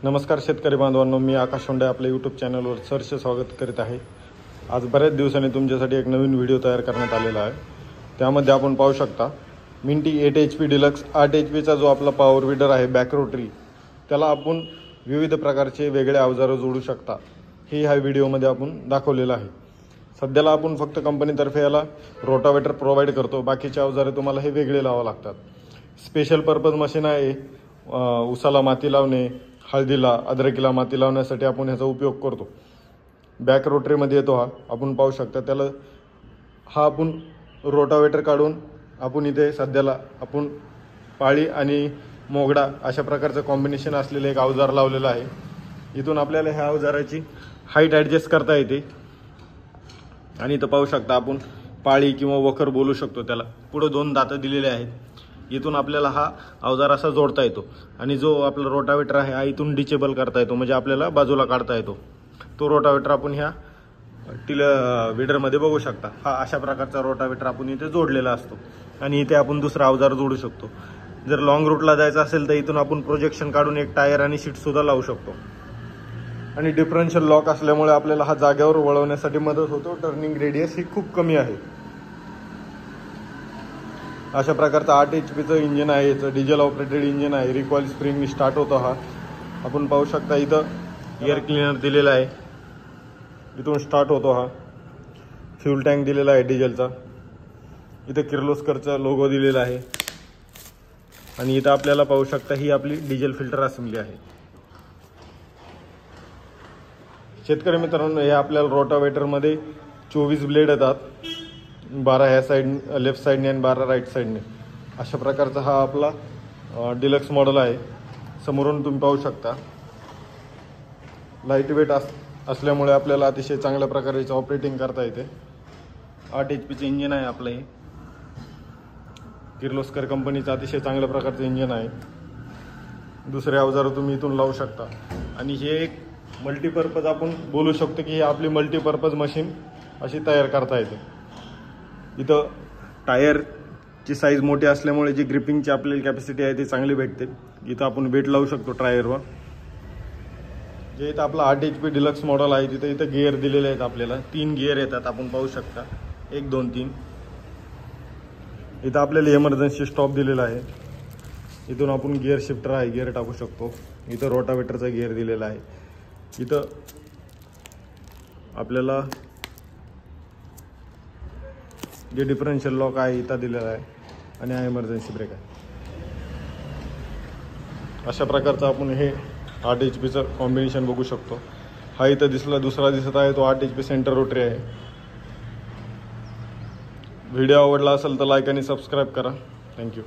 नमस्कार शेतकरी बांधवांनो, मी आकाश होंडे आपल्या यूट्यूब चॅनलवर सहर्ष स्वागत करीत आहे। आज बऱ्याच दिवसांनी तुमच्यासाठी एक नवीन व्हिडिओ तयार करण्यात आलेला आहे। त्यामध्ये आपण पाहू शकता मिंटी 8 HP डिलक्स 8 HPचा जो आपला पॉवर विडर आहे बॅक रोटरी, त्याला आपण विविध प्रकारचे वेगळे अवजारे जोडू शकता। हे ह्या व्हिडिओमध्ये आपण दाखवलेलं आहे। सध्याला आपण फक्त कंपनीतर्फे याला रोटावेटर प्रोव्हाइड करतो, बाकीचे अवजारे तुम्हाला हे वेगळे लावावे लागतात। स्पेशल पर्पज मशीन आहे। उसाला माती लावणे, हळदीला अद्रकीला माती लावण्यासाठी आपण ह्याचा उपयोग करतो। बॅक रोटरीमध्ये येतो हा, आपण पाहू शकता। त्याला हा आपण रोटावेटर काढून आपण इथे सध्याला आपण पाळी आणि मोगडा अशा प्रकारचं कॉम्बिनेशन असलेलं एक अवजार लावलेलं आहे। इथून आपल्याला ह्या अवजाराची हाईट ॲडजस्ट करता येते आणि इथं पाहू शकता आपण पाळी किंवा वखर बोलू शकतो त्याला। पुढे 2 दातं दिलेले आहेत। इथून आपल्याला हा अवजार असा जोडता येतो आणि जो आपला रोटावेटर आहे हा इथून डिचेबल करता येतो, म्हणजे आपल्याला बाजूला काढता येतो। तो रोटावेटर आपण ह्या विडरमध्ये बघू शकता। हा अशा प्रकारचा रोटावेटर आपण इथे जोडलेला असतो आणि इथे आपण दुसरा अवजार जोडू शकतो। जर लॉंग रूटला जायचं असेल तर इथून आपण प्रोजेक्शन काढून एक टायर आणि सीट सुद्धा लावू शकतो। आणि डिफरन्शियल लॉक असल्यामुळे आपल्याला हा जागेवर वळवण्यासाठी मदत होतो। टर्निंग रेडियस ही खूप कमी आहे। अशा प्रकारचं 8 HPचं इंजिन आहे। याचं डिझेल ऑपरेटेड इंजिन आहे। रिकॉइल स्प्रिंग स्टार्ट होतो हा, आपण पाहू शकता। इथं एअर क्लीनर दिलेला आहे, इथून स्टार्ट होतो हा। फ्यूल टँक दिलेला आहे डिझेलचा। इथं किर्लोस्करचा लोगो दिलेला आहे आणि इथं आपल्याला पाहू शकता ही आपली डिझेल फिल्टर असेंबली आहे। शेतकरी मित्रांनो, हे आपल्याला रोटावेटरमध्ये 24 ब्लेड येतात, 12 ह्या साईड लेफ्ट साईडने आणि 12 राईट साईडने। अशा प्रकारचा हा आपला डिलक्स मॉडेल आहे। समोरून तुम्ही पाहू शकता। लाईट वेट असल्यामुळे आपल्याला अतिशय चांगल्या प्रकारे याचं ऑपरेटिंग करता येते। 8 HPचं इंजिन आहे आपलं हे। किर्लोस्कर कंपनीचं अतिशय चांगल्या प्रकारचं इंजिन आहे। दुसरे अवजार तुम्ही इथून लावू शकता आणि हे एक मल्टीपर्पज आपण बोलू शकतो की ही आपली मल्टीपर्पज मशीन अशी तयार करता येते। इथं टायरची साईज मोठी असल्यामुळे जी ग्रिपिंगची आपल्याला कॅपॅसिटी आहे ती चांगली भेटते। इथं आपण वेट लावू शकतो टायरवर। जे इथं आपला 8 HP डिलक्स मॉडेल आहे तिथं इथं गिअर दिलेले आहेत आपल्याला। 3 गिअर येतात, आपण पाहू शकता 1 2 3। इथं आपल्याला इमर्जन्सी स्टॉप दिलेला आहे। इथून आपण गिअर शिफ्टर आहे, गिअर टाकू शकतो। इथं रोटावेटरचा गिअर दिलेला आहे। इथं आपल्याला जे डिफरन्शियल लॉक आहे इथं दिलेला आहे आणि हा इमर्जन्सी ब्रेक आहे। अशा प्रकारचं आपण हे 8 HPचं कॉम्बिनेशन बघू शकतो। हा इथं दुसरा दिसत आहे तो 8 HP सेंटर रोटरी आहे। व्हिडिओ आवडला असेल तर लाईक आणि सबस्क्राईब करा। थँक्यू।